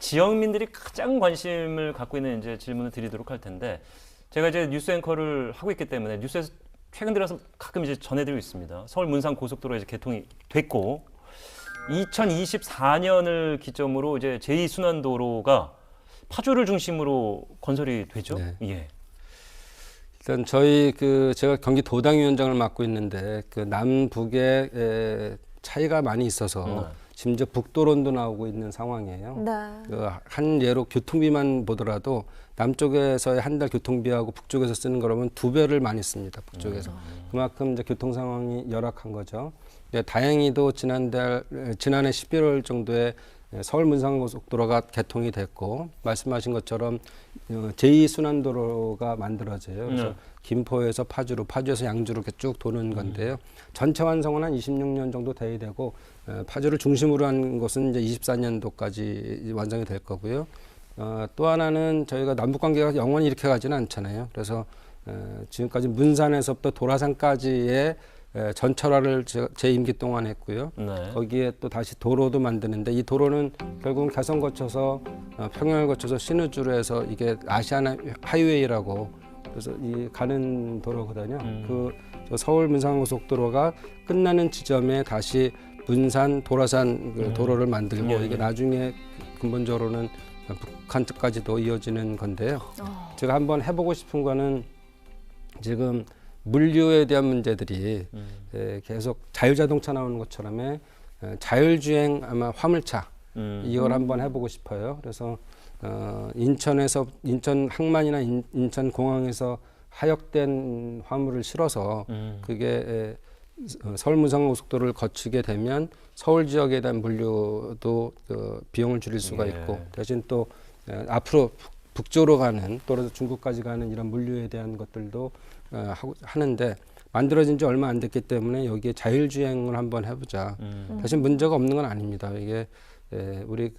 지역민들이 가장 관심을 갖고 있는 이제 질문을 드리도록 할 텐데 제가 이제 뉴스 앵커를 하고 있기 때문에 뉴스에서 최근 들어서 가끔 이제 전해드리고 있습니다. 서울 문산 고속도로 이제 개통이 됐고 2024년을 기점으로 이제 제2순환도로가 파주를 중심으로 건설이 되죠. 네. 예. 일단 저희 제가 경기 도당위원장을 맡고 있는데 그 남북의 차이가 많이 있어서 심지어 북도론도 나오고 있는 상황이에요. 네. 한 예로 교통비만 보더라도 남쪽에서의 한 달 교통비하고 북쪽에서 쓰는 거라면 2배를 많이 씁니다. 북쪽에서. 그만큼 이제 교통 상황이 열악한 거죠. 다행히도 지난해 11월 정도에 서울 문산고속도로가 개통이 됐고 말씀하신 것처럼 제2순환도로가 만들어져요. 그래서 김포에서 파주로, 파주에서 양주로 이렇게 쭉 도는 건데요. 전체 완성은 한 26년 정도 돼야 되고 파주를 중심으로 한 것은 이제 24년도까지 완성이 될 거고요. 또 하나는 저희가 남북관계가 영원히 이렇게 가지는 않잖아요. 그래서 지금까지 문산에서부터 도라산까지의 전철화를 제 임기 동안 했고요. 네. 거기에 또 다시 도로도 만드는데 이 도로는 결국은 개성 거쳐서 평양을 거쳐서 신의주로 해서 이게 아시안 하이웨이라고 그래서 이 가는 도로거든요. 저 서울 문산고속도로가 끝나는 지점에 다시 문산 도라산 도로를 만들고 이게 나중에 근본적으로는 북한 쪽까지도 이어지는 건데요. 제가 한번 해보고 싶은 거는 지금 물류에 대한 문제들이 계속 자율자동차 나오는 것처럼 자율주행 아마 화물차 이걸 한번 해보고 싶어요. 그래서 인천 항만이나 인천 공항에서 하역된 화물을 실어서 그게 서울 문산고속도로를 거치게 되면 서울 지역에 대한 물류도 비용을 줄일 수가 있고 대신 또 앞으로 북쪽으로 가는 또는 중국까지 가는 이런 물류에 대한 것들도 하는데 만들어진 지 얼마 안 됐기 때문에 여기에 자율주행을 한번 해보자. 사실 문제가 없는 건 아닙니다. 이게 우리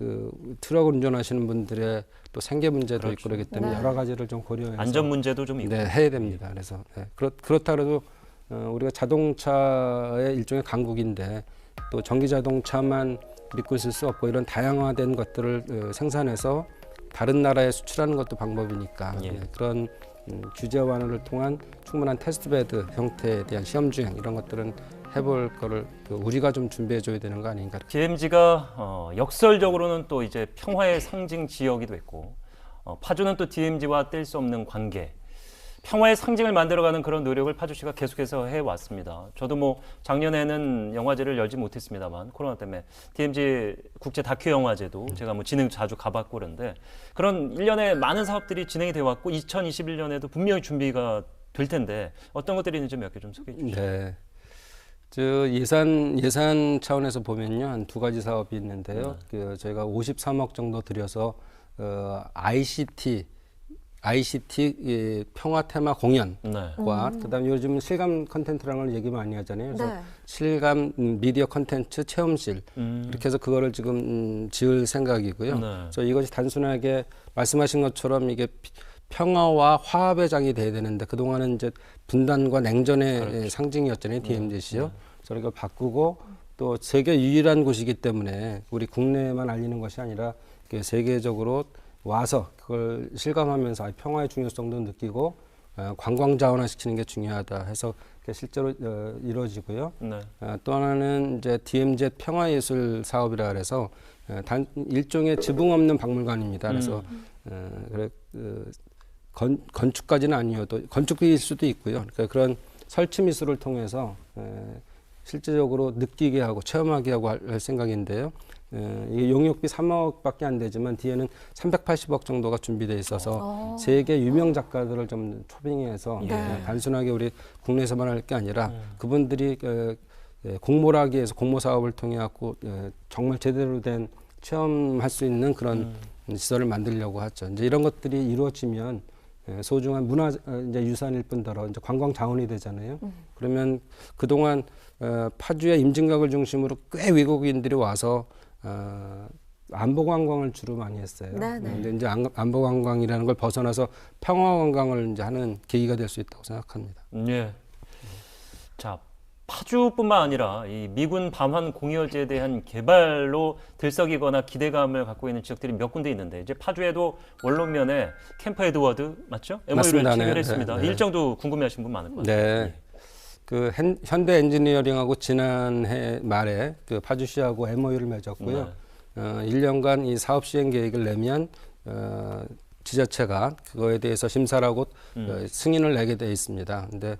트럭 운전하시는 분들의 또 생계 문제도 있고 그렇기 때문에 여러 가지를 좀 고려해서 안전 문제도 좀 있고. 네, 해야 됩니다. 그래서 그렇다 그래도 우리가 자동차의 일종의 강국인데 또 전기 자동차만 믿고 있을 수 없고 이런 다양화된 것들을 생산해서 다른 나라에 수출하는 것도 방법이니까 그런 규제 완화를 통한 충분한 테스트베드 형태에 대한 시험 주행 이런 것들은 해볼 거를 우리가 좀 준비해 줘야 되는 거 아닌가. DMZ가 역설적으로는 또 이제 평화의 상징 지역이도 있고 파주는 또 DMZ와 뗄 수 없는 관계. 평화의 상징을 만들어가는 그런 노력을 파주시가 계속해서 해왔습니다. 저도 뭐 작년에는 영화제를 열지 못했습니다만 코로나 때문에 DMZ 국제 다큐 영화제도 제가 뭐 진행 자주 가봤고 그런데 그런 일련의 많은 사업들이 진행이 되어 왔고 2021년에도 분명히 준비가 될 텐데 어떤 것들이 있는지 몇 개 좀 소개해 주시죠. 네. 예산 차원에서 보면요 한 2가지 사업이 있는데요. 저희가 53억 정도 들여서 ICT 평화 테마 공연과 그다음에 요즘 실감 컨텐츠라는 걸 얘기 많이 하잖아요. 그래서 실감 미디어 컨텐츠 체험실 이렇게 해서 그거를 지금 지을 생각이고요. 그래서 이것이 단순하게 말씀하신 것처럼 이게 평화와 화합의 장이 돼야 되는데 그동안은 이제 분단과 냉전의 상징이었잖아요. DMZ시요. 그래서 이걸 바꾸고 또 세계 유일한 곳이기 때문에 우리 국내에만 알리는 것이 아니라 세계적으로 와서 그걸 실감하면서 평화의 중요성도 느끼고 관광 자원화시키는 게 중요하다 해서 실제로 이루어지고요. 또 하나는 이제 DMZ 평화예술 사업이라 그래서 일종의 지붕 없는 박물관입니다. 그래서 건축까지는 아니어도 건축일 수도 있고요. 그러니까 그런 설치 미술을 통해서 실제적으로 느끼게 하고 체험하게 하고 할 생각인데요. 이게 용역비 3억밖에 안 되지만 뒤에는 380억 정도가 준비되어 있어서 세계 유명 작가들을 좀 초빙해서 단순하게 우리 국내에서만 할 게 아니라 그분들이 공모라기에서 공모 사업을 통해 갖고 정말 제대로 된 체험할 수 있는 그런 시설을 만들려고 하죠. 이제 이런 것들이 이루어지면 소중한 문화 이제 유산일 뿐더러 이제 관광 자원이 되잖아요. 그러면 그동안 파주의 임진각을 중심으로 꽤 외국인들이 와서 안보 관광을 주로 많이 했어요. 근데 이제 안보 관광이라는 걸 벗어나서 평화 관광을 이제 하는 계기가 될 수 있다고 생각합니다. 예. 자, 파주뿐만 아니라 이 미군 밤환 공여지에 대한 개발로 들썩이거나 기대감을 갖고 있는 지역들이 몇 군데 있는데 이제 파주에도 원룸면에 캠프 에드워드 맞죠? MOU를 맞습니다. 네, 체결했습니다. 네. 일정도 궁금해하시는 분 많을 것 같아요. 네. 그 현대 엔지니어링하고 지난해 말에 그 파주시하고 MOU를 맺었고요. 1년간 이 사업 시행 계획을 내면 지자체가 그거에 대해서 심사를 하고 승인을 내게 돼 있습니다. 근데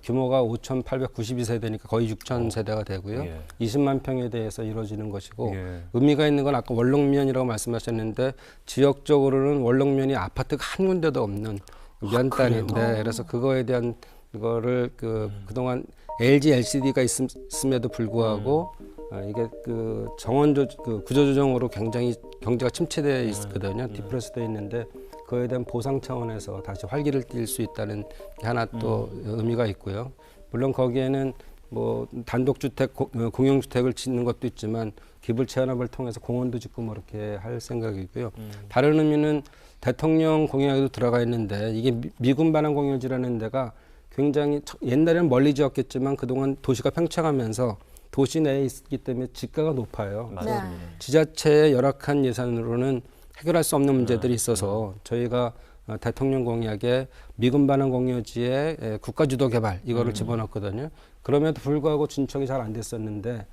규모가 5,892세대니까 거의 6,000세대가 되고요. 예. 20만 평에 대해서 이루어지는 것이고 예. 의미가 있는 건 아까 원룸면이라고 말씀하셨는데 지역적으로는 원룸면이 아파트가 한 군데도 없는 면단인데 그래서 그거에 대한 이거를 그동안 LG LCD가 있음에도 불구하고 이게 그 구조조정으로 굉장히 경제가 침체되어 있거든요. 디프레스되어 있는데 그에 대한 보상 차원에서 다시 활기를 띨 수 있다는 게 하나 또 의미가 있고요. 물론 거기에는 뭐 단독주택, 공용주택을 짓는 것도 있지만 기부 체납을 통해서 공원도 짓고 뭐 이렇게 할 생각이고요. 다른 의미는 대통령 공약에도 들어가 있는데 이게 미군 반환 공유지라는 데가 굉장히 옛날에는 멀리 지었겠지만 그동안 도시가 팽창하면서 도시 내에 있기 때문에 지가가 높아요. 맞습니다. 네. 지자체의 열악한 예산으로는 해결할 수 없는 문제들이 있어서 저희가 대통령 공약에 미군 반환 공유지에 국가 주도 개발 이거를 집어넣었거든요. 그럼에도 불구하고 진척이 잘 안 됐었는데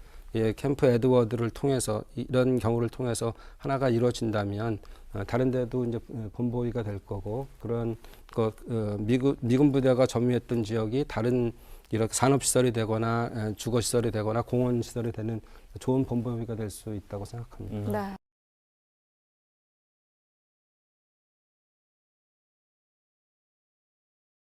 캠프 에드워드를 통해서 이런 경우를 통해서 하나가 이루어진다면 다른 데도 이제 본보기가 될 거고 그런 미군 부대가 점유했던 지역이 다른 이렇게 산업시설이 되거나 주거시설이 되거나 공원시설이 되는 좋은 본보기가 될 수 있다고 생각합니다. 네.